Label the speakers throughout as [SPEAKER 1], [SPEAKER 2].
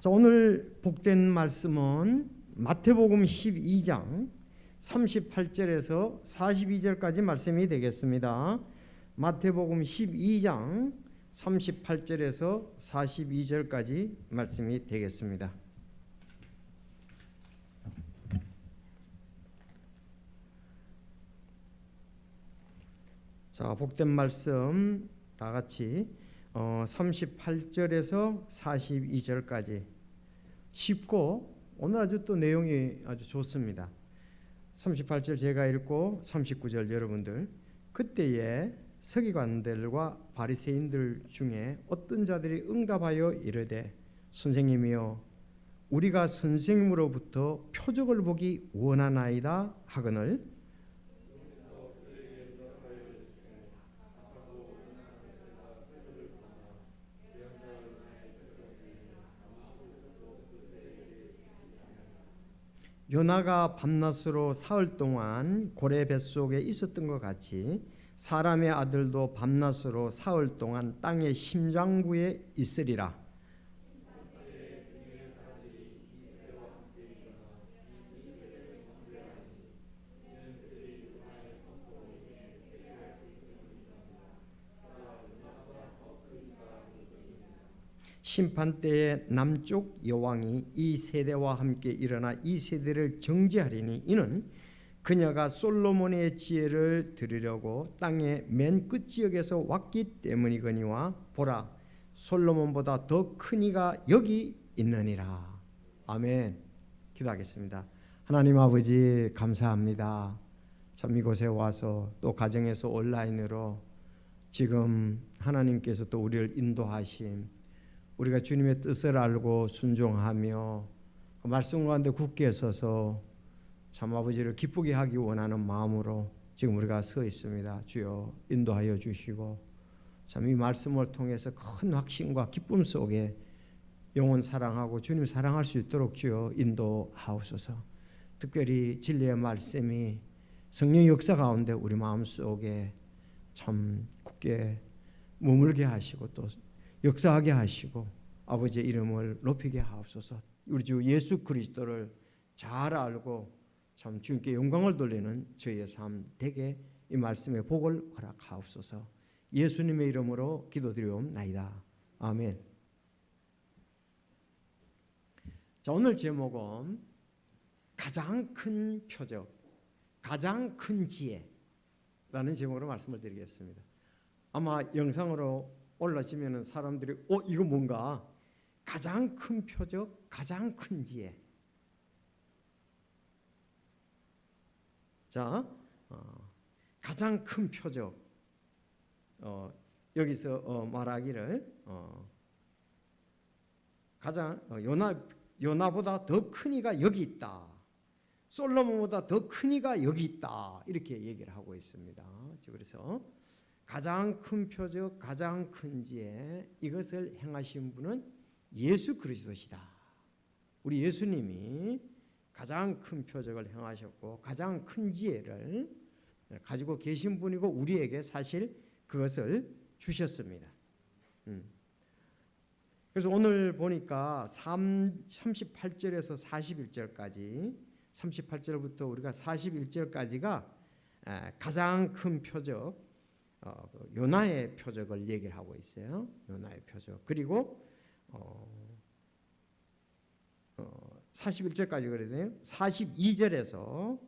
[SPEAKER 1] 자, 오늘 복된 말씀은 마태복음 12장 38절에서 42절까지 말씀이 되겠습니다. 마태복음 12장 38절에서 42절까지 말씀이 되겠습니다. 자, 복된 말씀 다 같이 38절에서 42절까지 쉽고 오늘 아주 또 내용이 아주 좋습니다. 38절 제가 읽고 39절 여러분들, 그때에 서기관들과 바리새인들 중에 어떤 자들이 응답하여 이르되 선생님이여 우리가 선생님으로부터 표적을 보기 원하나이다 하거늘 요나가 밤낮으로 사흘 동안 고래 뱃속에 있었던 것 같이 사람의 아들도 밤낮으로 사흘 동안 땅의 심장부에 있으리라. 심판 때에 남쪽 여왕이 이 세대와 함께 일어나 이 세대를 정죄하리니 이는 그녀가 솔로몬의 지혜를 들으려고 땅의 맨 끝지역에서 왔기 때문이거니와 보라 솔로몬보다 더 큰 이가 여기 있느니라. 아멘. 기도하겠습니다. 하나님 아버지 감사합니다. 참 이곳에 와서 또 가정에서 온라인으로 지금 하나님께서 또 우리를 인도하심, 우리가 주님의 뜻을 알고 순종하며 그 말씀 가운데 굳게 서서 참 아버지를 기쁘게 하기 원하는 마음으로 지금 우리가 서 있습니다. 주여 인도하여 주시고 참 이 말씀을 통해서 큰 확신과 기쁨 속에 영혼 사랑하고 주님 사랑할 수 있도록 주여 인도하옵소서. 특별히 진리의 말씀이 성령 역사 가운데 우리 마음속에 참 굳게 머물게 하시고 또 역사하게 하시고 아버지의 이름을 높이게 하옵소서. 우리 주 예수 그리스도를 잘 알고 참 주님께 영광을 돌리는 저희의 삶 되게 이 말씀의 복을 허락하옵소서. 예수님의 이름으로 기도드리옵나이다. 아멘. 자, 오늘 제목은 가장 큰 표적, 가장 큰 지혜라는 제목으로 말씀을 드리겠습니다. 아마 영상으로 올라지면은 사람들이 이거 뭔가 가장 큰 표적, 가장 큰 지혜. 자, 가장 큰 표적. 여기서 말하기를 가장 요나보다 더 큰 이가 여기 있다. 솔로몬보다 더 큰 이가 여기 있다. 이렇게 얘기를 하고 있습니다. 그래서 가장 큰 표적, 가장 큰 지혜, 이것을 행하신 분은 예수 그리스도시다. 우리 예수님이 가장 큰 표적을 행하셨고 가장 큰 지혜를 가지고 계신 분이고 우리에게 사실 그것을 주셨습니다. 그래서 오늘 보니까 38절에서 41절까지 38절부터 우리가 41절까지가 가장 큰 표적, 요나의 표적을 얘기를 하고 있어요. 요나의 표적. 그리고 41절까지 그래도 42절에서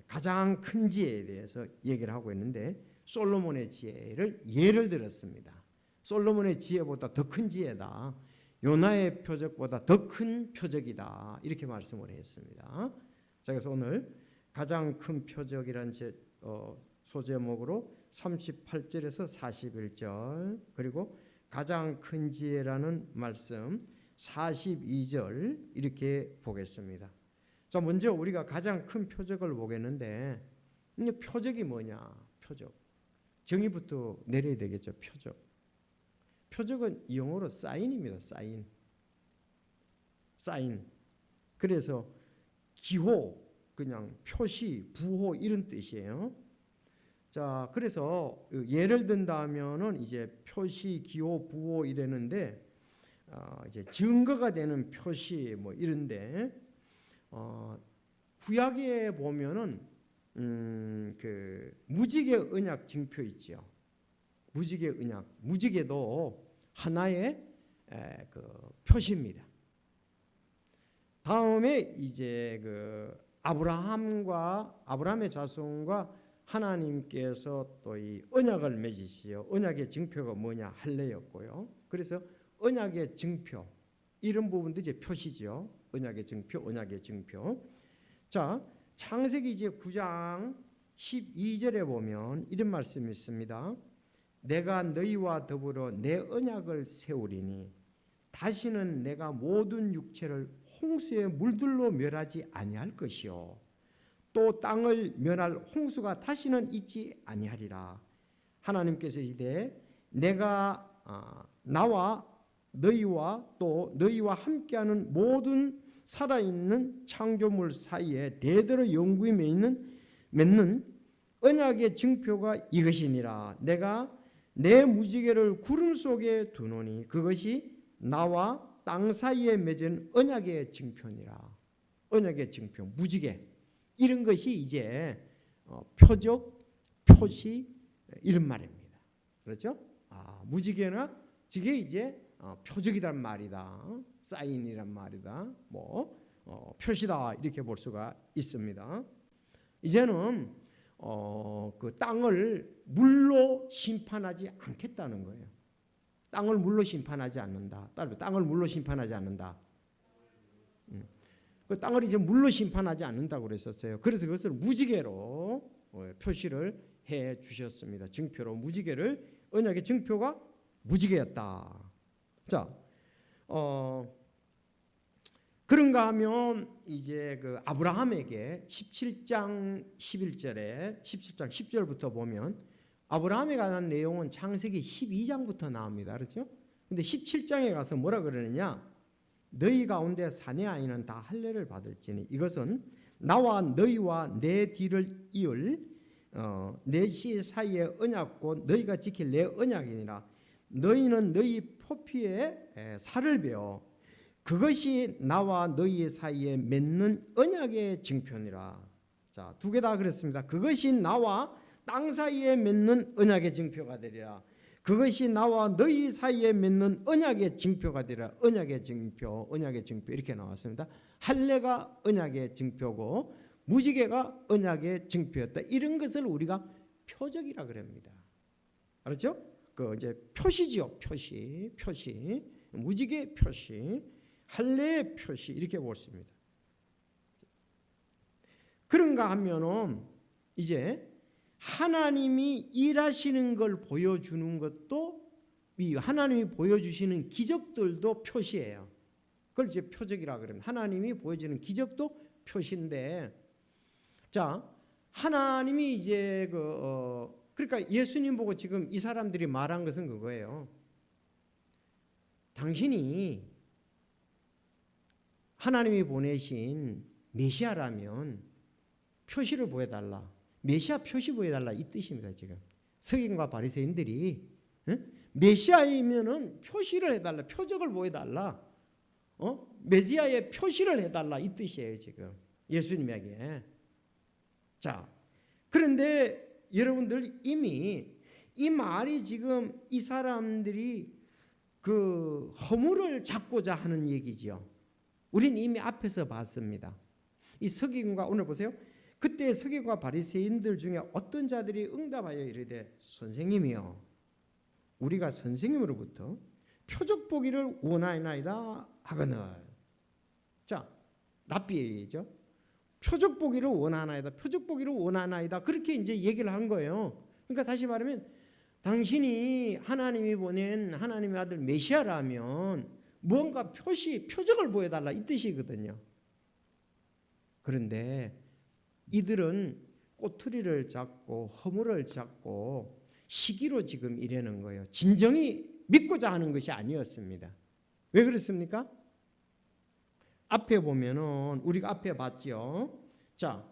[SPEAKER 1] 가장 큰 지혜에 대해서 얘기를 하고 있는데 솔로몬의 지혜를 예를 들었습니다. 솔로몬의 지혜보다 더 큰 지혜다. 요나의 표적보다 더 큰 표적이다. 이렇게 말씀을 했습니다. 자, 그래서 오늘 가장 큰 표적이라는 소제목으로 38절에서 41절 그리고 가장 큰 지혜라는 말씀 42절 이렇게 보겠습니다. 자, 먼저 우리가 가장 큰 표적을 보겠는데 이게 표적이 뭐냐? 표적. 정의부터 내려야 되겠죠. 표적. 표적은 영어로 사인입니다. 사인. 그래서 기호, 그냥 표시, 부호 이런 뜻이에요. 자, 그래서 예를 든다면은 이제 표시, 기호, 부호 이랬는데 이제 증거가 되는 표시 뭐 이런데 구약에 보면은 그 무지개 언약 증표 있죠. 무지개 언약, 무지개도 하나의 그 표시입니다. 다음에 이제 그 아브라함의 자손과 하나님께서 또 이 언약을 맺으시죠. 언약의 증표가 뭐냐? 할례였고요. 그래서 언약의 증표 이런 부분도 이제 표시죠. 언약의 증표, 언약의 증표. 자, 창세기 이제 9장 12절에 보면 이런 말씀이 있습니다. 내가 너희와 더불어 내 언약을 세우리니 다시는 내가 모든 육체를 홍수의 물들로 멸하지 아니할 것이요 또 땅을 멸할 홍수가 다시는 있지 아니하리라. 하나님께서 이르되 내가 나와 너희와 또 너희와 함께하는 모든 살아있는 창조물 사이에 대대로 영구히 맺는 언약의 증표가 이것이니라. 내가 내 무지개를 구름 속에 두노니 그것이 나와 땅 사이에 맺은 언약의 증표니라. 언약의 증표, 무지개 이런 것이 이제 표적, 표시 이런 말입니다. 그렇죠? 무지개나 지게 이제 표적이란 말이다, 사인이란 말이다, 뭐 표시다 이렇게 볼 수가 있습니다. 이제는 그 땅을 물로 심판하지 않겠다는 거예요. 땅을 물로 심판하지 않는다. 땅을 물로 심판하지 않는다. 그 땅을 이제 물로 심판하지 않는다고 그랬었어요. 그래서 그것을 무지개로 표시를 해 주셨습니다. 증표로 무지개를, 언약의 증표가 무지개였다. 자, 그런가 하면 이제 그 아브라함에게 17장 11절에 17장 10절부터 보면 아브라함에 관한 내용은 창세기 12장부터 나옵니다. 그렇죠? 근데 17장에 가서 뭐라 그러느냐? 너희 가운데 사내 아이는 다 할례를 받을지니 이것은 나와 너희와 내 뒤를 이을 내 씨 사이의 언약고 너희가 지킬 내 언약이니라. 너희는 너희 포피에 살을 베어 그것이 나와 너희 사이에 맺는 언약의 증표니라. 자, 두 개 다 그랬습니다. 그것이 나와 땅 사이에 맺는 언약의 증표가 되리라. 그것이 나와 너희 사이에 맺는 언약의 증표가 되리라. 언약의 증표, 언약의 증표 이렇게 나왔습니다. 할례가 언약의 증표고 무지개가 언약의 증표였다. 이런 것을 우리가 표적이라 그럽니다. 알았죠? 그 이제 표시지요. 표시. 무지개 표시, 할례의 표시 이렇게 보습니다. 그런가 하면은 이제 하나님이 일하시는 걸 보여주는 것도 하나님이 보여주시는 기적들도 표시예요. 그걸 이제 표적이라 그럽니다. 하나님이 보여주는 기적도 표시인데, 자, 하나님이 이제 그러니까 예수님 보고 지금 이 사람들이 말한 것은 그거예요. 당신이 하나님이 보내신 메시아라면 표시를 보여달라. 메시아 표시 보여달라 이 뜻입니다. 지금 서기관과 바리새인들이 메시아이면은 표시를 해달라, 표적을 보여달라, 메시아의 표시를 해달라 이 뜻이에요. 지금 예수님에게. 자, 그런데 여러분들 이미 이 말이 지금 이 사람들이 그 허물을 잡고자 하는 얘기지요. 우리는 이미 앞에서 봤습니다. 이 서기관과 오늘 보세요. 그때 서기관과 바리새인들 중에 어떤 자들이 응답하여 이르되 선생님이여 우리가 선생님으로부터 표적 보기를 원하나이다 하거늘. 자, 랍비죠. 표적 보기를 원하나이다. 표적 보기를 원하나이다. 그렇게 이제 얘기를 한 거예요. 그러니까 다시 말하면 당신이 하나님이 보낸 하나님의 아들 메시아라면 무언가 표적을 보여달라 이 뜻이거든요. 그런데 이들은 꼬투리를 잡고 허물을 잡고 시기로 지금 이러는 거예요. 진정이 믿고자 하는 것이 아니었습니다. 왜 그렇습니까? 앞에 보면은 우리가 앞에 봤죠. 자,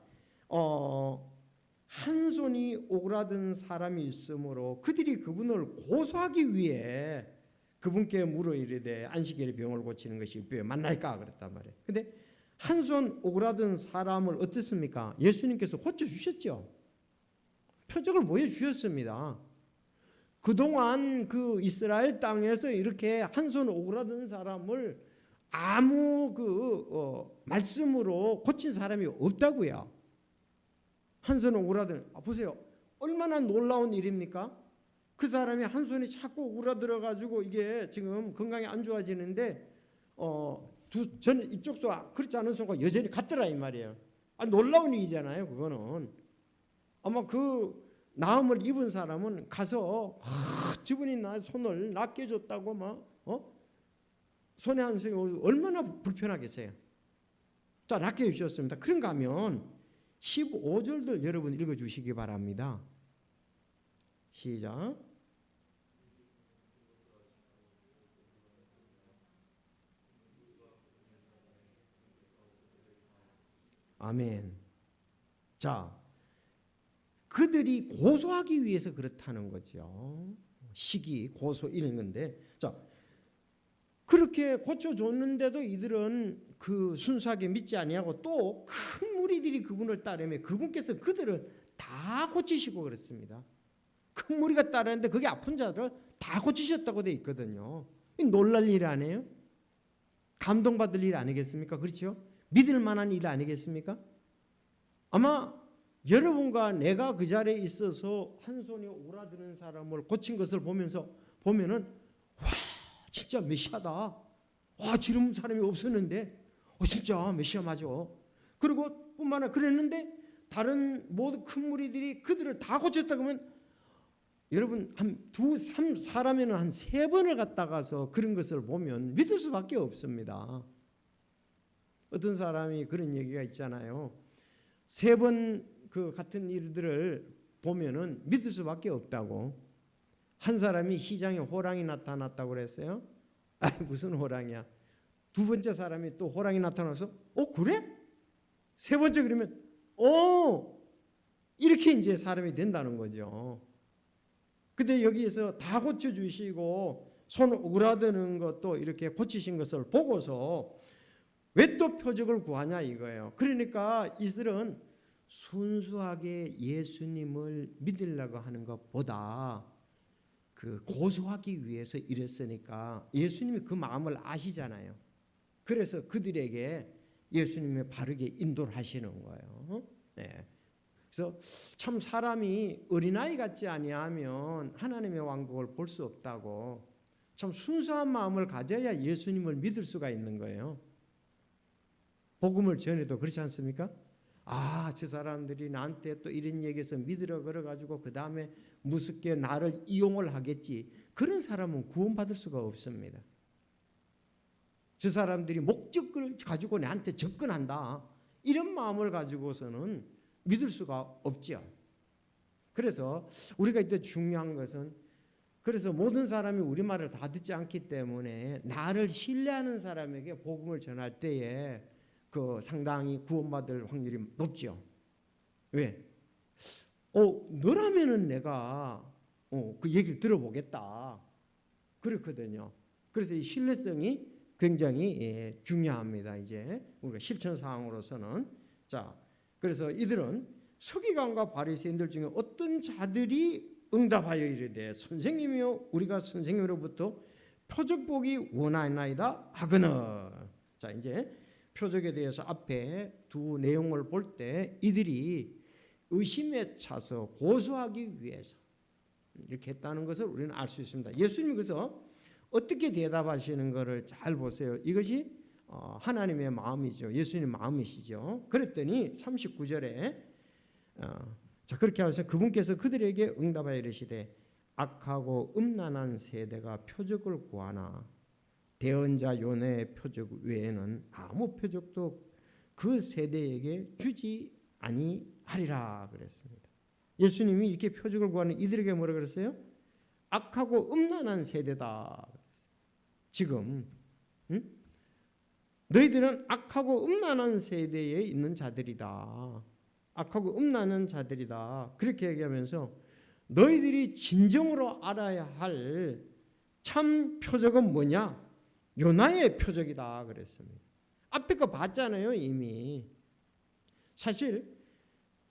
[SPEAKER 1] 한 손이 오그라든 사람이 있으므로 그들이 그분을 고소하기 위해 그분께 물어 이르되 안식일에 병을 고치는 것이 뼈에 맞나이까 그랬단 말이에요. 근데 한 손 오그라든 사람을 어떻습니까? 예수님께서 고쳐주셨죠. 표적을 보여주셨습니다. 그동안 그 이스라엘 땅에서 이렇게 한 손 오그라든 사람을 아무 말씀으로 고친 사람이 없다고요. 한 손 오그라든, 보세요. 얼마나 놀라운 일입니까? 그 사람이 한 손이 자꾸 오그라들어 가지고 이게 지금 건강이 안 좋아지는데 저는 이쪽 손 그렇지 않은 손과 여전히 같더라 이 말이에요. 놀라운 일이잖아요. 그거는 아마 그 나음을 입은 사람은 가서 저분이 나 손을 낫게 줬다고 손에 한 손이 얼마나 불편하겠어요. 자, 낫게 해주셨습니다. 그런가 하면 15절들 여러분 읽어주시기 바랍니다. 시작. 아멘. 자, 그들이 고소하기 위해서 그렇다는 거죠. 시기, 고소 이런 건데, 자, 그렇게 고쳐줬는데도 이들은 그 순수하게 믿지 아니하고 또 큰 무리들이 그분을 따르며 그분께서 그들을 다 고치시고 그랬습니다. 큰 무리가 따르는데 그게 아픈 자들을 다 고치셨다고 돼 있거든요. 놀랄 일 아니에요? 감동받을 일 아니겠습니까? 그렇죠? 믿을 만한 일 아니겠습니까? 아마 여러분과 내가 그 자리에 있어서 한 손이 오그라드는 사람을 고친 것을 보면은 와 진짜 메시아다. 와 지금 사람이 없었는데 진짜 메시아 맞아. 그리고 뿐만 아니라 그랬는데 다른 모든 큰 무리들이 그들을 다 고쳤다 그러면 여러분 한 사람에는 한 3번을 갔다가서 그런 것을 보면 믿을 수밖에 없습니다. 어떤 사람이 그런 얘기가 있잖아요. 3번 그 같은 일들을 보면은 믿을 수밖에 없다고. 한 사람이 시장에 호랑이 나타났다고 그랬어요. 무슨 호랑이야? 두 번째 사람이 또 호랑이 나타나서 그래? 세 번째 그러면 이렇게 이제 사람이 된다는 거죠. 근데 여기에서 다 고쳐주시고 손 오그라드는 것도 이렇게 고치신 것을 보고서 왜 또 표적을 구하냐 이거예요. 그러니까 이들은 순수하게 예수님을 믿으려고 하는 것보다 그 고소하기 위해서 이랬으니까 예수님이 그 마음을 아시잖아요. 그래서 그들에게 예수님이 바르게 인도를 하시는 거예요. 네. 그래서 참 사람이 어린아이 같지 아니하면 하나님의 왕국을 볼 수 없다고. 참 순수한 마음을 가져야 예수님을 믿을 수가 있는 거예요. 복음을 전해도 그렇지 않습니까? 저 사람들이 나한테 또 이런 얘기해서 믿으러 걸어가지고 그 다음에 무섭게 나를 이용을 하겠지. 그런 사람은 구원받을 수가 없습니다. 저 사람들이 목적을 가지고 나한테 접근한다. 이런 마음을 가지고서는 믿을 수가 없죠. 그래서 우리가 이때 중요한 것은 그래서 모든 사람이 우리 말을 다 듣지 않기 때문에 나를 신뢰하는 사람에게 복음을 전할 때에 그 상당히 구원받을 확률이 높죠. 왜? 너라면은 내가 그 얘기를 들어보겠다. 그렇거든요. 그래서 이 신뢰성이 굉장히 중요합니다. 이제 우리가 실천 사항으로서는 자, 그래서 이들은 서기관과 바리새인들 중에 어떤 자들이 응답하여 이르되 선생님이요 우리가 선생님으로부터 표적 보기 원하나이다 하거늘. 자, 이제 표적에 대해서 앞에 두 내용을 볼 때 이들이 의심에 차서 고소하기 위해서 이렇게 했다는 것을 우리는 알 수 있습니다. 예수님이 그래서 어떻게 대답하시는 것을 잘 보세요. 이것이 하나님의 마음이죠. 예수님 마음이시죠. 그랬더니 39절에 자 그렇게 하셔서 그분께서 그들에게 응답하여 이르시되 악하고 음란한 세대가 표적을 구하나 대언자 요나의 표적 외에는 아무 표적도 그 세대에게 주지 아니하리라 그랬습니다. 예수님이 이렇게 표적을 구하는 이들에게 뭐라 그랬어요? 악하고 음란한 세대다. 지금 너희들은 악하고 음란한 세대에 있는 자들이다. 악하고 음란한 자들이다. 그렇게 얘기하면서 너희들이 진정으로 알아야 할 참 표적은 뭐냐? 요나의 표적이다 그랬습니다. 앞에 거 봤잖아요 이미. 사실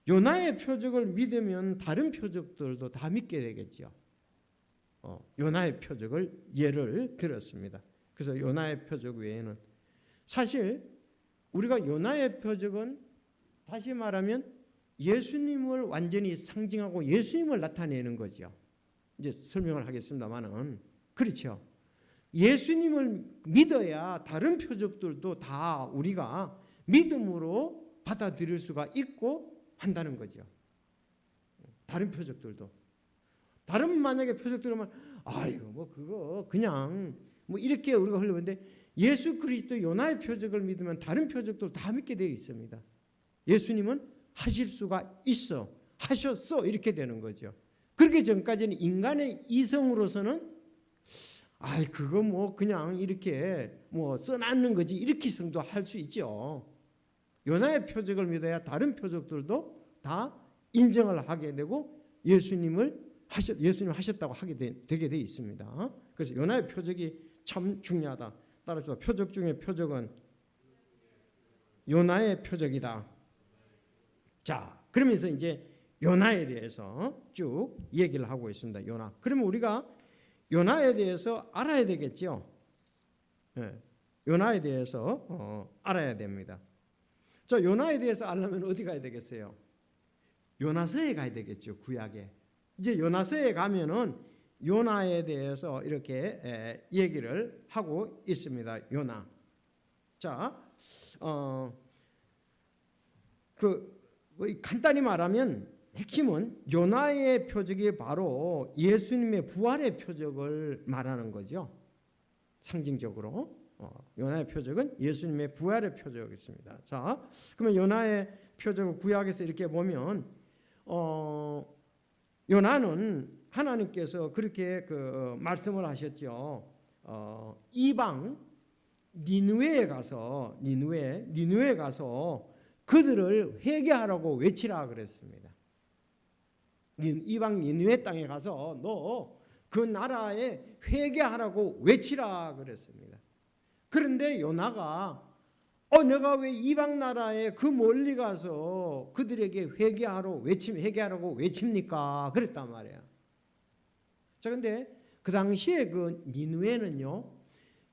[SPEAKER 1] 요나의 표적을 믿으면 다른 표적들도 다 믿게 되겠죠. 요나의 표적을 예를 들었습니다. 그래서 요나의 표적 외에는 사실 우리가 요나의 표적은 다시 말하면 예수님을 완전히 상징하고 예수님을 나타내는 거죠. 이제 설명을 하겠습니다만은 그렇죠. 예수님을 믿어야 다른 표적들도 다 우리가 믿음으로 받아들일 수가 있고 한다는 거죠. 다른 표적들도. 다른 만약에 표적들은 아이고 뭐 그거 그냥 뭐 이렇게 우리가 흘러는데 예수 그리스도 요나의 표적을 믿으면 다른 표적도 다 믿게 되어 있습니다. 예수님은 하실 수가 있어, 하셨어 이렇게 되는 거죠. 그렇기 전까지는 인간의 이성으로서는 아이 그거 뭐 그냥 이렇게 뭐 써놨는 거지 이렇게 생각할 수 있죠. 요나의 표적을 믿어야 다른 표적들도 다 인정을 하게 되고 예수님 하셨다고 되게 돼 있습니다. 그래서 요나의 표적이 참 중요하다. 따라서 표적 중에 표적은 요나의 표적이다. 자, 그러면서 이제 요나에 대해서 쭉 얘기를 하고 있습니다. 요나. 그러면 우리가 요나에 대해서 알아야 되겠죠. 네, 요나에 대해서 알아야 됩니다. 자, 요나에 대해서 알려면 어디 가야 되겠어요? 요나서에 가야 되겠죠. 구약에. 이제 요나서에 가면은 요나에 대해서 이렇게 얘기를 하고 있습니다. 요나. 자, 간단히 말하면 핵심은 요나의 표적이 바로 예수님의 부활의 표적을 말하는 거죠. 상징적으로 요나의 표적은 예수님의 부활의 표적이었습니다. 자, 그러면 요나의 표적을 구약에서 이렇게 보면 요나는 하나님께서 그렇게 말씀을 하셨죠. 이방 니느웨에 가서 그들을 회개하라고 외치라 그랬습니다. 이방 니느웨 땅에 가서 너 그 나라에 회개하라고 외치라 그랬습니다. 그런데 요나가 내가 왜 이방 나라에 그 멀리 가서 그들에게 회개하라고 외칩니까? 그랬단 말이에요. 자, 근데 그 당시에 그 니느웨는요,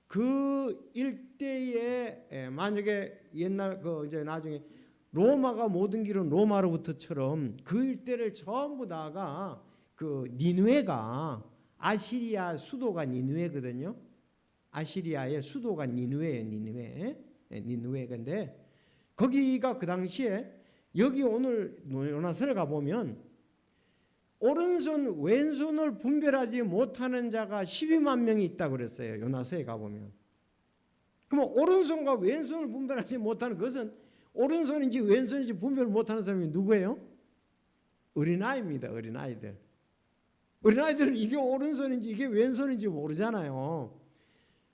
[SPEAKER 1] 그 일대에 만약에 옛날 이제 나중에 로마가 모든 길은 로마로부터처럼 그 일대를 전부 다가 그 니느웨가 아시리아 수도가 니느웨거든요. 아시리아의 수도가 니느웨예요. 니느웨. 근데 거기가 그 당시에 여기 오늘 요나서를 가보면 오른손 왼손을 분별하지 못하는 자가 12만 명이 있다고 그랬어요. 요나서에 가보면. 그러면 오른손과 왼손을 분별하지 못하는 것은 오른손인지 왼손인지 분별 못하는 사람이 누구예요? 어린아이입니다. 어린아이들. 어린아이들은 이게 오른손인지 이게 왼손인지 모르잖아요.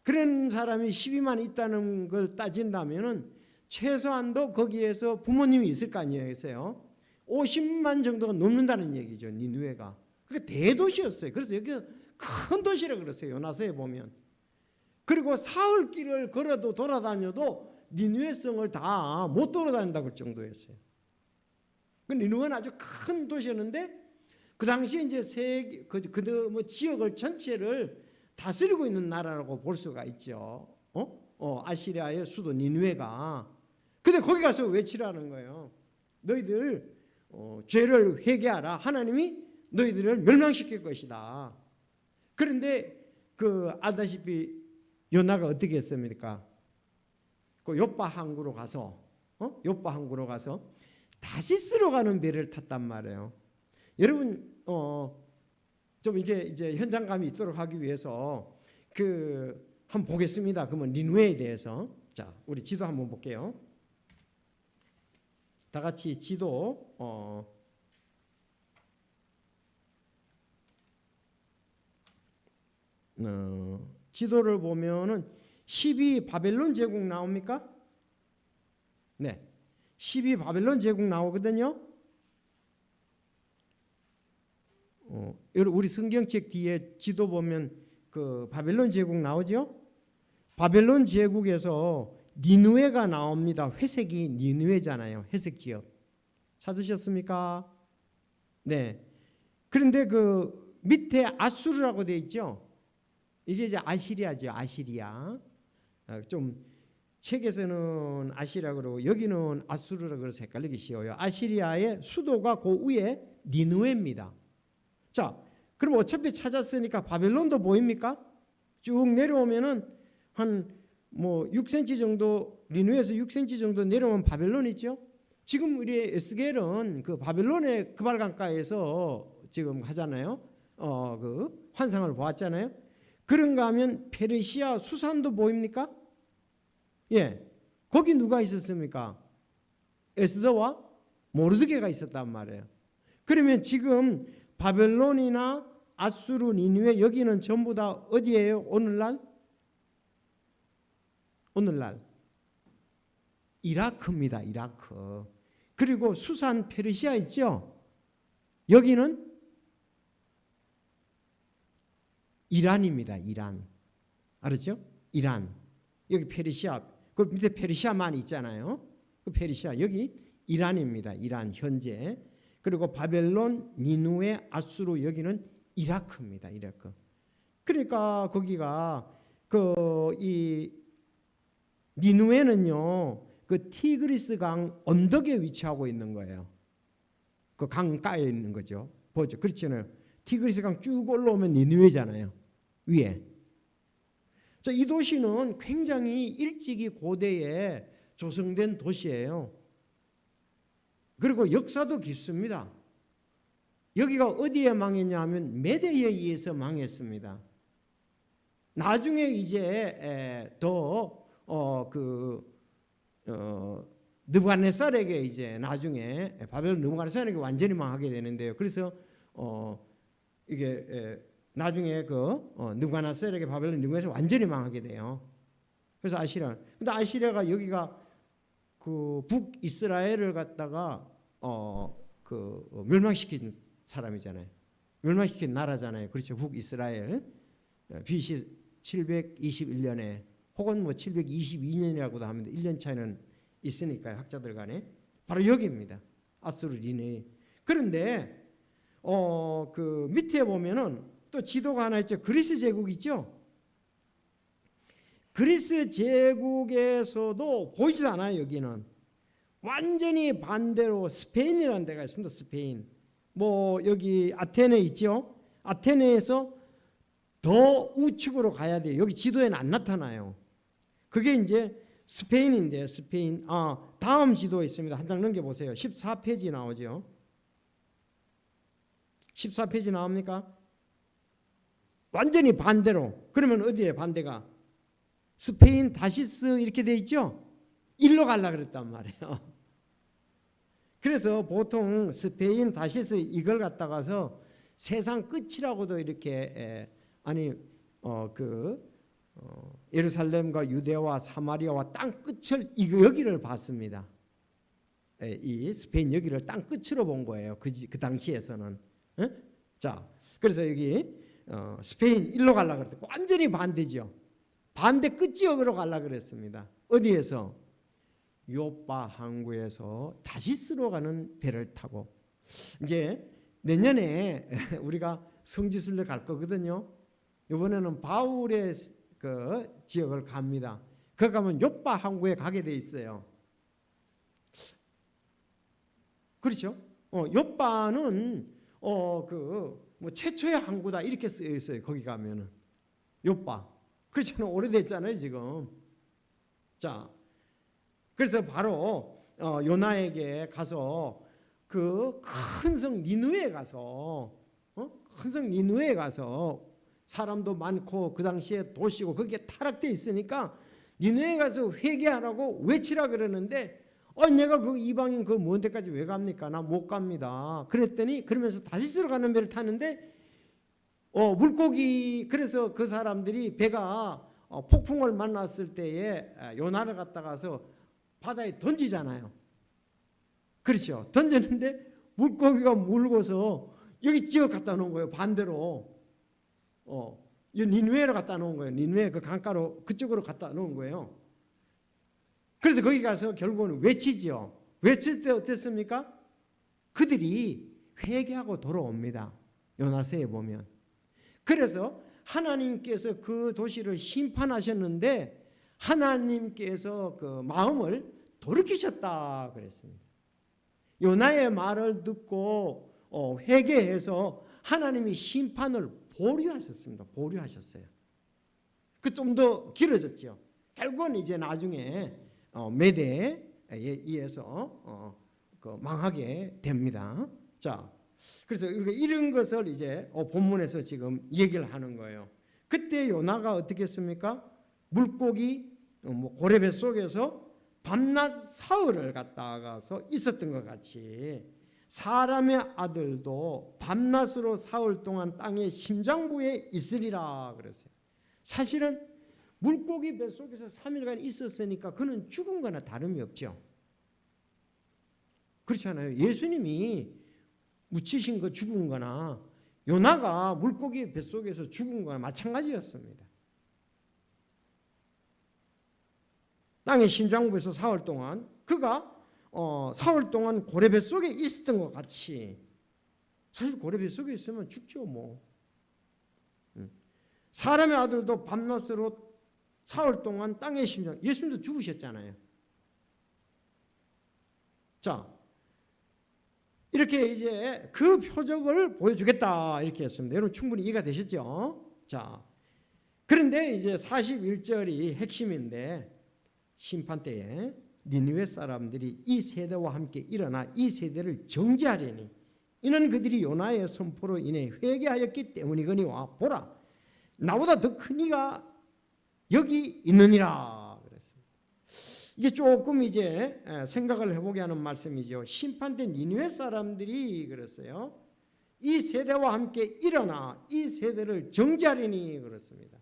[SPEAKER 1] 그런 사람이 12만 있다는 걸 따진다면 최소한도 거기에서 부모님이 있을 거 아니에요. 50만 정도가 넘는다는 얘기죠. 니느웨가. 그게 대도시였어요. 그래서 여기가 큰 도시라고 그랬어요. 요나서에 보면. 그리고 사흘 길을 걸어도 돌아다녀도 니느웨 성을 다 못 돌아다닌다고 할 정도였어요. 니느웨는 아주 큰 도시였는데 그 당시에 이제 지역을 전체를 다스리고 있는 나라라고 볼 수가 있죠. 아시리아의 수도 니느웨가. 근데 거기 가서 외치라는 거예요. 너희들 죄를 회개하라. 하나님이 너희들을 멸망시킬 것이다. 그런데 알다시피 요나가 어떻게 했습니까? 그 요파 항구로 가서 다시스로 가는 배를 탔단 말이에요. 여러분 좀 이게 이제 현장감이 있도록 하기 위해서 한번 보겠습니다. 그러면 니느웨에 대해서 자 우리 지도 한번 볼게요. 다 같이 지도 지도를 보면은 12 바벨론 제국 나옵니까? 네, 12 바벨론 제국 나오거든요. 우리 성경책 뒤에 지도 보면 그 바벨론 제국 나오죠? 바벨론 제국에서 니느웨가 나옵니다. 회색이 니느웨잖아요. 회색 지역. 찾으셨습니까? 네. 그런데 그 밑에 아수르라고 되어 있죠. 이게 이제 아시리아죠. 아시리아. 좀 책에서는 아시리아 그러고 여기는 아수르라 그래서 헷갈리기 쉬워요. 아시리아의 수도가 그 위에 니느웨입니다. 자, 그럼 어차피 찾았으니까 바벨론도 보입니까? 쭉 내려오면은 한 뭐 6cm 정도, 니느웨에서 6cm 정도 내려오면 바벨론 있죠. 지금 우리 에스겔은 그 바벨론의 그발강가에서 지금 하잖아요. 그 환상을 보았잖아요. 그런가 하면 페르시아 수산도 보입니까? 예, 거기 누가 있었습니까? 에스더와 모르드게가 있었단 말이에요. 그러면 지금 바벨론이나 아수르, 니느웨 여기는 전부 다 어디예요? 오늘날 이라크입니다. 이라크. 그리고 수산 페르시아 있죠? 여기는 이란입니다. 이란. 알았죠? 이란. 여기 페르시아. 그 밑에 페르시아만 있잖아요. 그 페르시아. 여기 이란입니다. 이란 현재. 그리고 바벨론, 니느웨, 아수르 여기는 이라크입니다. 이라크. 그러니까 거기가 그 이 니느웨는요. 그 티그리스 강 언덕에 위치하고 있는 거예요. 그 강가에 있는 거죠. 보죠. 그렇잖아요. 티그리스 강 쭉 올라오면 니느웨잖아요. 위에. 자, 이 도시는 굉장히 일찍이 고대에 조성된 도시예요. 그리고 역사도 깊습니다. 여기가 어디에 망했냐 하면 메대에 의해서 망했습니다. 나중에 이제 느부갓네살에게 이제 나중에 바벨론 느부갓네살에게 완전히 망하게 되는데요. 그래서 이게 나중에 느부갓네살에게 바벨론 느부갓네살 완전히 망하게 돼요. 그래서 아시리아. 근데 아시리아가 여기가 그 북이스라엘을 갖다가 멸망시킨 사람이잖아요. 멸망시킨 나라잖아요. 그렇죠. 북이스라엘. BC 721년에 혹은 뭐 722년이라고도 하면 1년 차이는 있으니까요. 학자들 간에. 바로 여기입니다. 아수르 니느웨. 그런데 그 밑에 보면은 또 지도가 하나 있죠. 그리스 제국 있죠. 그리스 제국에서도 보이지도 않아요. 여기는 완전히 반대로 스페인이라는 데가 있습니다. 스페인. 뭐 여기 아테네 있죠. 아테네에서 더 우측으로 가야 돼요. 여기 지도에는 안 나타나요. 그게 이제 스페인인데요. 스페인. 다음 지도에 있습니다. 한 장 넘겨보세요. 14페이지 나오죠. 14페이지 나옵니까? 완전히 반대로. 그러면 어디에 반대가? 스페인 다시스 이렇게 돼 있죠? 일로 가려고 그랬단 말이에요. 그래서 보통 스페인 다시스 이걸 갖다가서 세상 끝이라고도 이렇게 예루살렘과 유대와 사마리아와 땅 끝을 여기를 봤습니다. 이 스페인 여기를 땅 끝으로 본 거예요. 그 당시에서는. 자, 그래서 여기 스페인 일로 가려고 그랬고 완전히 반대죠. 반대 끝지역으로 가려고 그랬습니다. 어디에서? 요빠 항구에서 다시스로 가는 배를 타고 이제 내년에 우리가 성지순례 갈 거거든요. 이번에는 바울의 그 지역을 갑니다. 거기 가면 요빠 항구에 가게 돼 있어요. 그렇죠? 요빠는 뭐 최초의 항구다 이렇게 쓰여 있어요. 거기 가면은 요빠. 그렇잖아요. 오래됐잖아요 지금. 자, 그래서 바로 요나에게 가서 그 큰 성 니느웨에 가서 큰 성 니느웨에 가서 사람도 많고 그 당시에 도시고 거기에 타락돼 있으니까 니느웨에 가서 회개하라고 외치라 그러는데 내가 그 이방인 그 먼 데까지 왜 갑니까? 나 못 갑니다. 그랬더니 그러면서 다시스로 가는 배를 타는데 물고기 그래서 그 사람들이 배가 폭풍을 만났을 때에 요나를 갖다가서 바다에 던지잖아요. 그렇죠. 던졌는데 물고기가 물고서 여기 지어 갖다 놓은 거예요. 반대로. 이 니느웨로 갖다 놓은 거예요. 니느웨 그 강가로 그쪽으로 갖다 놓은 거예요. 그래서 거기 가서 결국은 외치죠. 외칠 때 어땠습니까? 그들이 회개하고 돌아옵니다. 요나서에 보면. 그래서 하나님께서 그 도시를 심판하셨는데 하나님께서 그 마음을 돌이키셨다 그랬습니다. 요나의 말을 듣고 회개해서 하나님이 심판을 보류하셨습니다. 보류하셨어요. 그 좀 더 길어졌죠. 결국은 이제 나중에 메대에 의해서 그 망하게 됩니다. 자, 그래서 이런 것을 이제 본문에서 지금 얘기를 하는 거예요. 그때 요나가 어떻게 했습니까? 물고기 고래배 속에서 밤낮 사흘을 갔다가서 있었던 것 같이 사람의 아들도 밤낮으로 사흘 동안 땅의 심장부에 있으리라 그랬어요. 사실은 물고기 배 속에서 3일간 있었으니까 그는 죽은 거나 다름이 없죠. 그렇잖아요. 예수님이 묻히신 거 죽은 거나 요나가 물고기 뱃속에서 죽은 거나 마찬가지였습니다. 땅의 심장부에서 사흘 동안 그가 사흘 동안 고래 뱃속에 있었던 것 같이 사실 고래 뱃속에 있으면 죽죠 뭐. 사람의 아들도 밤낮으로 사흘 동안 땅의 심장 예수님도 죽으셨잖아요. 자, 이렇게 이제 그 표적을 보여주겠다 이렇게 했습니다. 여러분 충분히 이해가 되셨죠? 자, 그런데 이제 41절이 핵심인데 심판 때에 니느웨 사람들이 이 세대와 함께 일어나 이 세대를 정죄하려니 이는 그들이 요나의 선포로 인해 회개하였기 때문이거니와 보라 나보다 더 큰 이가 여기 있느니라 그랬습니다. 이게 조금 이제 생각을 해보게 하는 말씀이죠. 심판 때 니느웨 사람들이 그랬어요. 이 세대와 함께 일어나 이 세대를 정죄하리니 그렇습니다.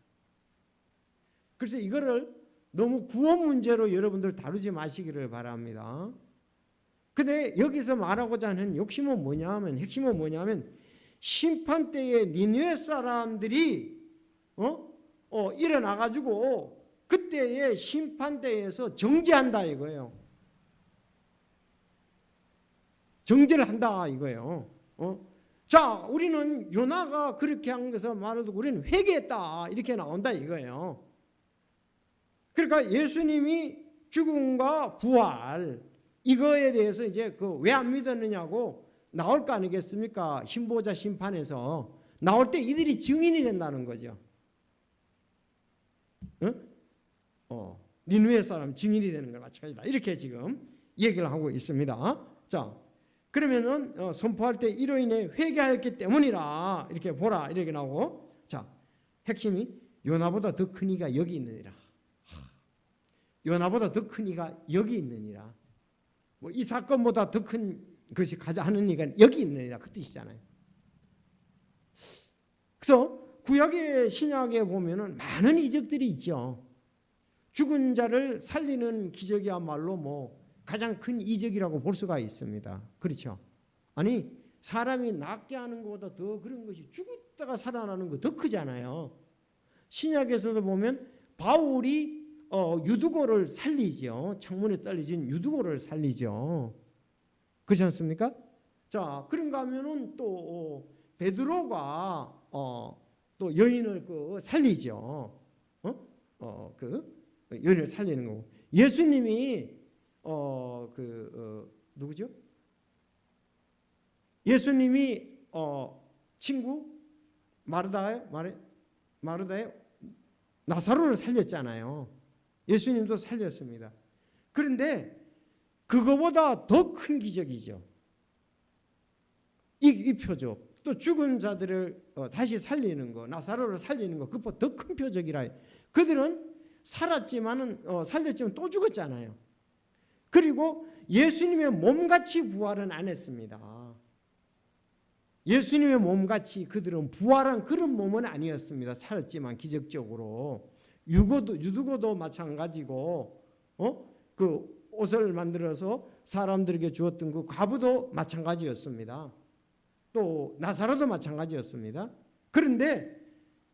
[SPEAKER 1] 그래서 이거를 너무 구호 문제로 여러분들 다루지 마시기를 바랍니다. 근데 여기서 말하고자 하는 핵심은 뭐냐면 심판 때에 니느웨 사람들이 일어나가지고 그때의 심판대에서 정죄한다 이거예요. 정죄를 한다 이거예요. 자, 우리는 요나가 그렇게 한 것을 말을 듣고 우리는 회개했다 이렇게 나온다 이거예요. 그러니까 예수님이 죽음과 부활 이거에 대해서 이제 그 왜 안 믿었느냐고 나올 거 아니겠습니까? 신보자 심판에서 나올 때 이들이 증인이 된다는 거죠. 니느웨 사람 증인이 되는 걸 마찬가지다. 이렇게 지금 얘기를 하고 있습니다. 자, 그러면은 선포할 때 이로 인해 회개하였기 때문이라 이렇게 보라 이렇게 나오고 자, 핵심이 요나보다 더 큰 이가 여기 있느니라. 요나보다 더 큰 이가 여기 있느니라. 뭐 이 사건보다 더 큰 것이 가자 하는 이가 여기 있느니라 그 뜻이잖아요. 그래서 구약의 신약에 보면은 많은 이적들이 있죠. 죽은 자를 살리는 기적이야말로 뭐 가장 큰 이적이라고 볼 수가 있습니다. 그렇죠? 아니 사람이 낫게 하는 것보다 더 그런 것이 죽었다가 살아나는 거 더 크잖아요. 신약에서도 보면 바울이 유두고를 살리죠. 창문에 떨어진 유두고를 살리죠. 그렇지 않습니까? 자, 그런가 하면은 또 베드로가 또 여인을 살리죠. 그 여인을 살리는 거고. 예수님이 누구죠? 예수님이 친구 마르다의 나사로를 살렸잖아요. 예수님도 살렸습니다. 그런데 그거보다 더 큰 기적이죠. 이 표적. 또 죽은 자들을 다시 살리는 거, 나사로를 살리는 거, 그보다 더 큰 표적이라. 그들은 살았지만은 살렸지만 또 죽었잖아요. 그리고 예수님의 몸같이 부활은 안 했습니다. 예수님의 몸같이 그들은 부활한 그런 몸은 아니었습니다. 살았지만 기적적으로 유두고도 마찬가지고, 그 옷을 만들어서 사람들에게 주었던 그 과부도 마찬가지였습니다. 또 나사로도 마찬가지였습니다. 그런데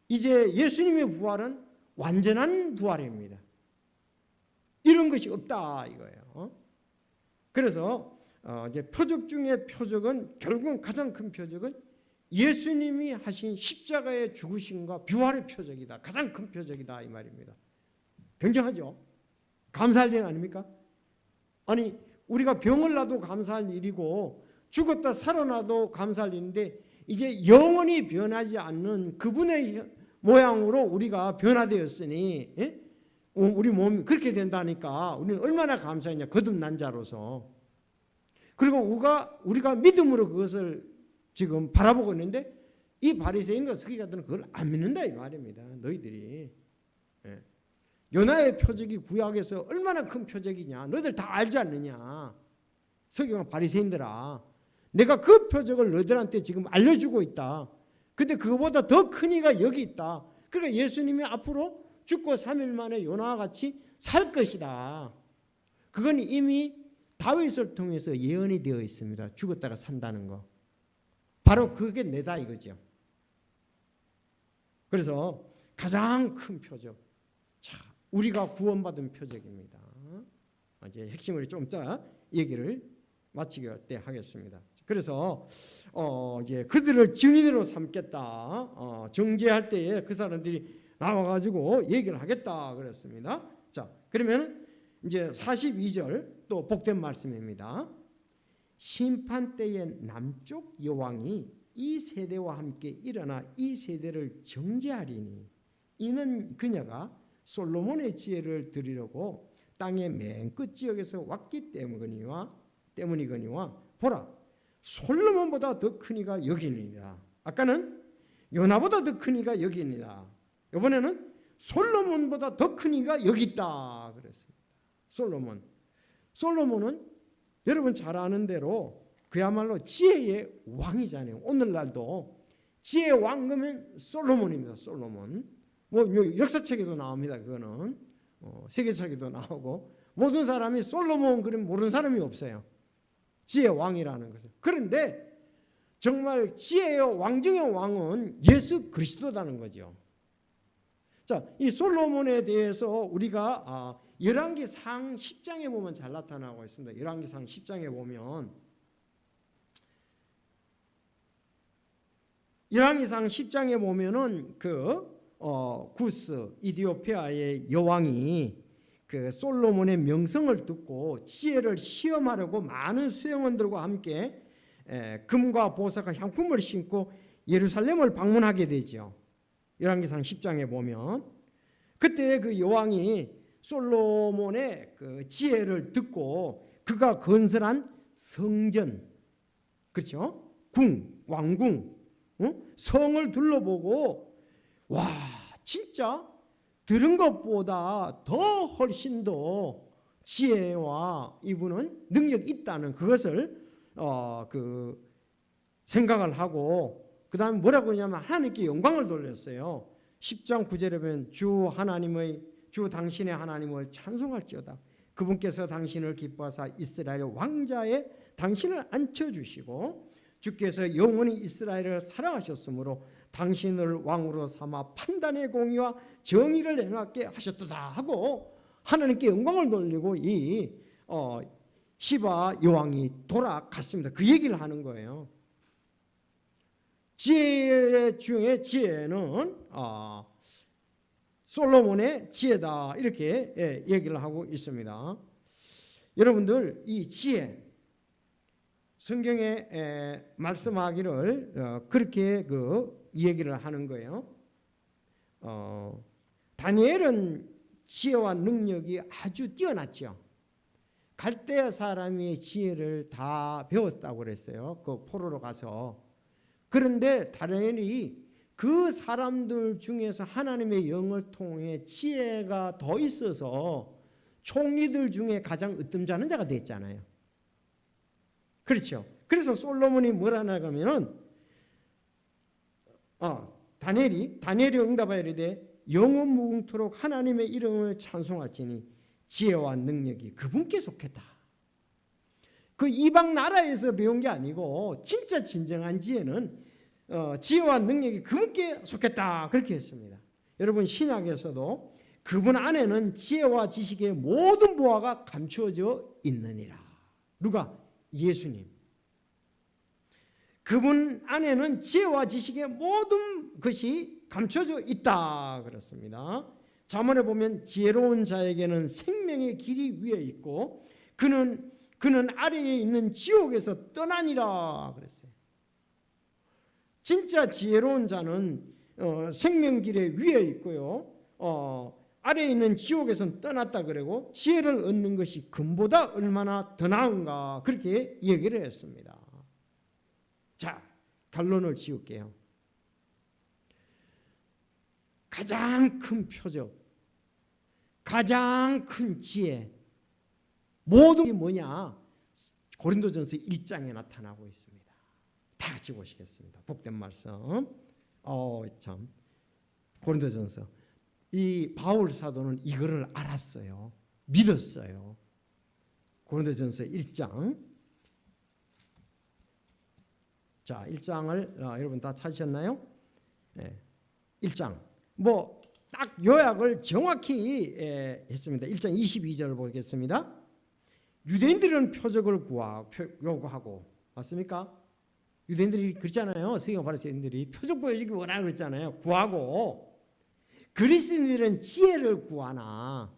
[SPEAKER 1] 이제 예수님의 부활은 완전한 부활입니다. 이런 것이 없다 이거예요. 그래서 이제 표적 중에 표적은 결국은 가장 큰 표적은 예수님이 하신 십자가의 죽으심과 부활의 표적이다. 가장 큰 표적이다 이 말입니다. 굉장하죠. 감사할 일 아닙니까? 아니 우리가 병을 나도 감사할 일이고 죽었다 살아나도 감사할 일인데 이제 영원히 변하지 않는 그분의 모양으로 우리가 변화되었으니 우리 몸이 그렇게 된다니까 우리는 얼마나 감사했냐. 거듭난 자로서. 그리고 우리가 믿음으로 그것을 지금 바라보고 있는데 이 바리새인과 서기관들은 그걸 안 믿는다 이 말입니다. 너희들이. 요나의 표적이 구약에서 얼마나 큰 표적이냐. 너희들 다 알지 않느냐. 서기관 바리새인들아. 내가 그 표적을 너희들한테 지금 알려주고 있다. 근데 그거보다 더 큰 이가 여기 있다. 그러니까 예수님이 앞으로 죽고 3일 만에 요나와 같이 살 것이다. 그건 이미 다윗을 통해서 예언이 되어 있습니다. 죽었다가 산다는 거. 바로 그게 내다 이거죠. 그래서 가장 큰 표적. 자, 우리가 구원받은 표적입니다. 이제 핵심을 좀 이따 얘기를 마치기 때 하겠습니다. 그래서 이제 그들을 증인으로 삼겠다. 정죄할 때에 그 사람들이 나와가지고 얘기를 하겠다 그랬습니다. 자, 그러면 이제 42절 또 복된 말씀입니다. 심판 때에 남쪽 여왕이 이 세대와 함께 일어나 이 세대를 정죄하리니 이는 그녀가 솔로몬의 지혜를 들으려고 땅의 맨 끝 지역에서 왔기 때문이거니와 보라 솔로몬보다 더 큰 이가 여기 있느니라. 아까는 요나보다 더 큰 이가 여기 있느니라. 이번에는 솔로몬보다 더 큰 이가 여기 있다 그랬습니다. 솔로몬은 여러분 잘 아는 대로 그야말로 지혜의 왕이잖아요. 오늘날도 지혜의 왕 그러면 솔로몬입니다. 솔로몬. 뭐 역사책에도 나옵니다. 그거는 세계책에도 나오고 모든 사람이 솔로몬 그러면 모르는 사람이 없어요. 지혜의 왕이라는 것을. 그런데 정말 지혜의 왕 중의 왕은 예수 그리스도라는 거죠. 자, 이 솔로몬에 대해서 우리가 열왕기상 10장에 보면 잘 나타나고 있습니다. 열왕기상 10장에 보면 열왕기상 10장에 보면은 구스 이디오피아의 여왕이 그 솔로몬의 명성을 듣고 지혜를 시험하려고 많은 수행원들과 함께 금과 보석과 향품을 신고 예루살렘을 방문하게 되죠. 열왕기상 10장에 보면 그때 그 여왕이 솔로몬의 그 지혜를 듣고 그가 건설한 성전, 그렇죠? 왕궁, 성을 둘러보고 와 진짜 들은 것보다 더 훨씬 더 지혜와 이분은 능력이 있다는 그것을 생각을 하고 그 다음에 뭐라고 하냐면 하나님께 영광을 돌렸어요. 10장 9절에 보면 주 당신의 하나님을 찬송할지어다. 그분께서 당신을 기뻐하사 이스라엘 왕자에 당신을 앉혀주시고 주께서 영원히 이스라엘을 사랑하셨으므로 당신을 왕으로 삼아 판단의 공의와 정의를 행하게 하셨도다 하고 하나님께 영광을 돌리고 이 시바 여왕이 돌아갔습니다. 그 얘기를 하는 거예요. 지혜 중에 지혜는 솔로몬의 지혜다 이렇게 얘기를 하고 있습니다. 여러분들 이 지혜 성경에 말씀하기를 그렇게 이 얘기를 하는 거예요. 다니엘은 지혜와 능력이 아주 뛰어났죠. 갈대아 사람이 지혜를 다 배웠다고 그랬어요. 그 포로로 가서. 그런데 다니엘이 그 사람들 중에서 하나님의 영을 통해 지혜가 더 있어서 총리들 중에 가장 으뜸자는 자가 됐잖아요. 그렇죠. 그래서 솔로몬이 뭐라나 그러면은 다니엘이 응답하여 이르되 영원 무궁토록 하나님의 이름을 찬송할지니 지혜와 능력이 그분께 속했다. 그 이방 나라에서 배운 게 아니고 진짜 진정한 지혜는 지혜와 능력이 그분께 속했다 그렇게 했습니다. 여러분 신약에서도 그분 안에는 지혜와 지식의 모든 보화가 감추어져 있느니라. 누가? 예수님. 그분 안에는 지혜와 지식의 모든 것이 감춰져 있다 그렇습니다. 잠언에 보면 지혜로운 자에게는 생명의 길이 위에 있고 그는 아래에 있는 지옥에서 떠나니라 그랬어요. 진짜 지혜로운 자는 생명길의 위에 있고요. 아래에 있는 지옥에서는 떠났다 그러고 지혜를 얻는 것이 금보다 얼마나 더 나은가 그렇게 얘기를 했습니다. 자, 결론을 지을게요. 가장 큰 표적, 가장 큰 지혜, 모든 게 뭐냐? 고린도전서 1장에 나타나고 있습니다. 다 같이 보시겠습니다. 복된 말씀. 참 고린도전서. 이 바울 사도는 이거를 알았어요. 믿었어요. 고린도전서 1장. 자, 1장을 여러분 다 찾으셨나요? 네. 1장. 딱 요약을 정확히 했습니다. 1장 22절을 보겠습니다. 유대인들은 표적을 요구하고 맞습니까? 유대인들이 그랬잖아요. 서기관 바리새인들이 표적 보여주기 원하고 그랬잖아요. 구하고 그리스인들은 지혜를 구하나.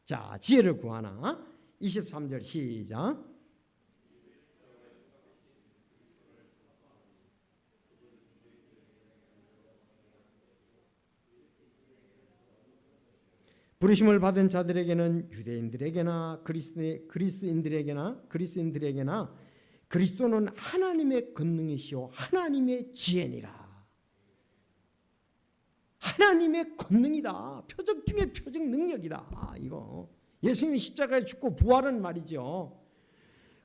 [SPEAKER 1] 자, 지혜를 구하나. 23절 시작. 부르심을 받은 자들에게는 유대인들에게나 그리스인들에게나 그리스도는 하나님의 권능이시오 하나님의 지혜니라. 하나님의 권능이다. 표적 중에 표적 능력이다. 이거 예수님이 십자가에 죽고 부활은 말이죠.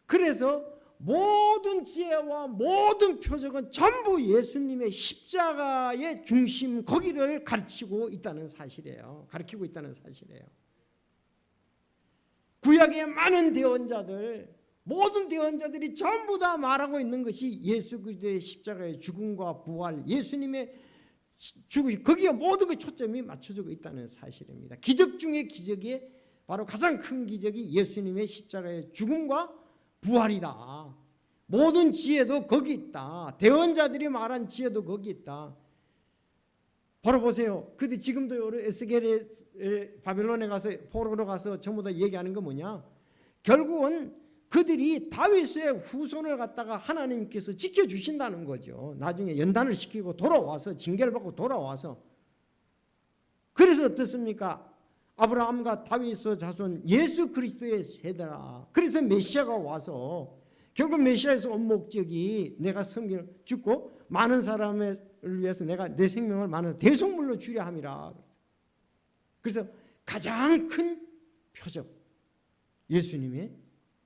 [SPEAKER 1] 그래서 모든 지혜와 모든 표적은 전부 예수님의 십자가의 중심 거기를 가르치고 있다는 사실이에요. 가르치고 있다는 사실이에요. 구약의 많은 대언자들, 모든 대언자들이 전부 다 말하고 있는 것이 예수 그리스도의 십자가의 죽음과 부활, 예수님의 죽으심, 거기에 모든 그 초점이 맞춰지고 있다는 사실입니다. 기적 중에 기적이 바로 가장 큰 기적이 예수님의 십자가의 죽음과 부활이다. 모든 지혜도 거기 있다. 대언자들이 말한 지혜도 거기 있다. 바로 보세요. 근데 지금도 에스겔에 바벨론에 가서 포로로 가서 전부 다 얘기하는 거 뭐냐? 결국은 그들이 다윗의 후손을 갖다가 하나님께서 지켜주신다는 거죠. 나중에 연단을 시키고 돌아와서 징계를 받고 돌아와서 그래서 어떻습니까? 아브라함과 다윗의 자손 예수 그리스도의 세대라. 그래서 메시아가 와서 결국 메시아에서 온 목적이 내가 섬겨 죽고 많은 사람을 위해서 내가 내 생명을 많은 대속물로 주려 함이라. 그래서 가장 큰 표적 예수님의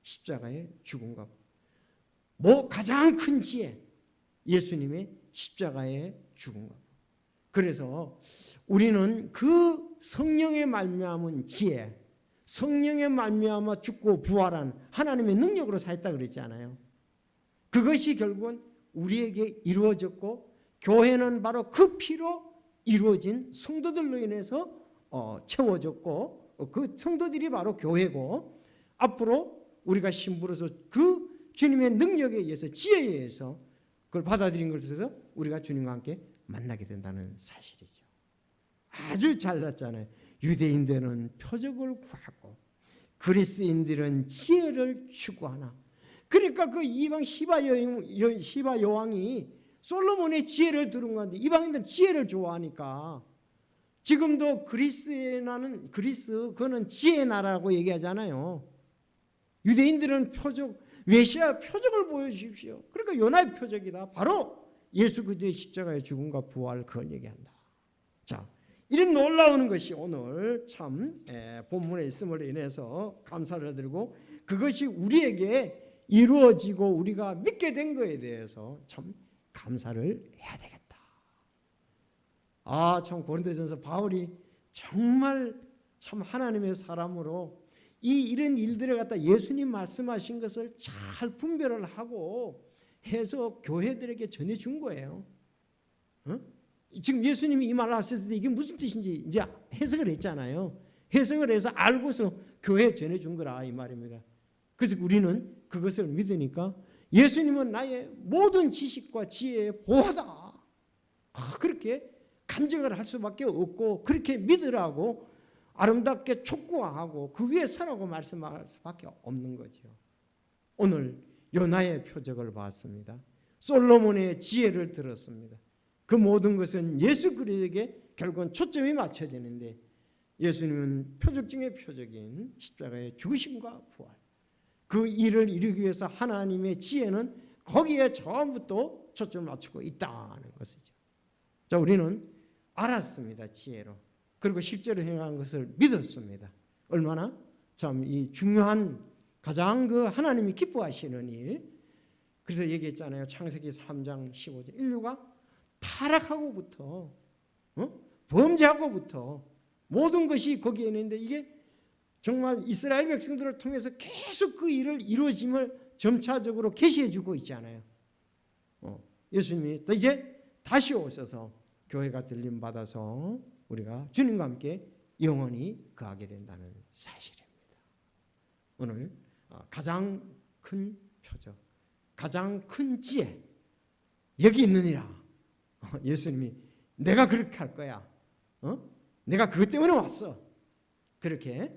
[SPEAKER 1] 십자가의 죽음과 가장 큰 지혜 예수님의 십자가의 죽음과 그래서 우리는 그 성령의 말미암은 지혜, 성령의 말미암아 죽고 부활한 하나님의 능력으로 살았다 그랬잖아요. 그것이 결국은 우리에게 이루어졌고 교회는 바로 그 피로 이루어진 성도들로 인해서 채워졌고 그 성도들이 바로 교회고 앞으로 우리가 신부로서 그 주님의 능력에 의해서 지혜에 의해서 그걸 받아들인 것에서 우리가 주님과 함께 만나게 된다는 사실이죠. 아주 잘났잖아요. 유대인들은 표적을 구하고 그리스인들은 지혜를 추구하나. 그러니까 그 이방 시바 여왕이 솔로몬의 지혜를 들은 건데 이방인들은 지혜를 좋아하니까 지금도 그리스는 그거는 지혜의 나라라고 얘기하잖아요. 유대인들은 표적, 메시아 표적을 보여주십시오. 그러니까 요나의 표적이다. 바로 예수 그리스도의 십자가의 죽음과 부활을 그걸 얘기한다. 자, 이런 놀라운 것이 오늘 참 본문에 있음으로 인해서 감사를 드리고 그것이 우리에게 이루어지고 우리가 믿게 된 것에 대해서 참 감사를 해야 되겠다. 참 고린도전서 바울이 정말 참 하나님의 사람으로 이런 일들을 갖다 예수님 말씀하신 것을 잘 분별을 하고 해서 교회들에게 전해준 거예요. 지금 예수님이 이 말을 하셨을 때 이게 무슨 뜻인지 이제 해석을 했잖아요. 해석을 해서 알고서 교회에 전해준 거라 이 말입니다. 그래서 우리는 그것을 믿으니까 예수님은 나의 모든 지식과 지혜의 보화다. 그렇게 간증을 할 수밖에 없고 그렇게 믿으라고 아름답게 촉구하고 그 위에 서라고 말씀할 수밖에 없는 거죠. 오늘 요나의 표적을 봤습니다. 솔로몬의 지혜를 들었습니다. 그 모든 것은 예수 그리스도에게 결국은 초점이 맞춰지는데 예수님은 표적 중의 표적인 십자가의 죽으심과 부활, 그 일을 이루기 위해서 하나님의 지혜는 거기에 처음부터 초점을 맞추고 있다는 것이죠. 자, 우리는 알았습니다. 지혜로. 그리고 실제로 행한 것을 믿었습니다. 얼마나 참 이 중요한 가장 그 하나님이 기뻐하시는 일. 그래서 얘기했잖아요. 창세기 3장 15절. 인류가 타락하고부터 범죄하고부터 모든 것이 거기에 있는데 이게 정말 이스라엘 백성들을 통해서 계속 그 일을 이루어짐을 점차적으로 계시해 주고 있잖아요. 예수님이 이제 다시 오셔서 교회가 들림 받아서 우리가 주님과 함께 영원히 거하게 된다는 사실입니다. 오늘 가장 큰 표적, 가장 큰 지혜 여기 있느니라. 예수님이 내가 그렇게 할 거야. 내가 그것 때문에 왔어. 그렇게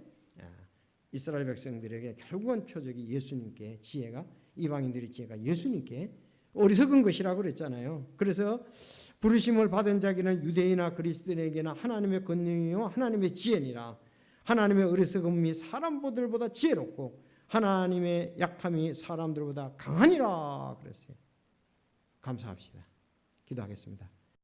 [SPEAKER 1] 이스라엘 백성들에게 결국은 표적이 예수님께 지혜가 이방인들의 지혜가 예수님께 어리석은 것이라고 그랬잖아요. 그래서 부르심을 받은 자에게는 유대인이나 그리스도인에게나 하나님의 권능이요 하나님의 지혜니라. 하나님의 어리석음이 사람들보다 지혜롭고 하나님의 약함이 사람들보다 강하니라 그랬어요. 감사합시다. 기도하겠습니다.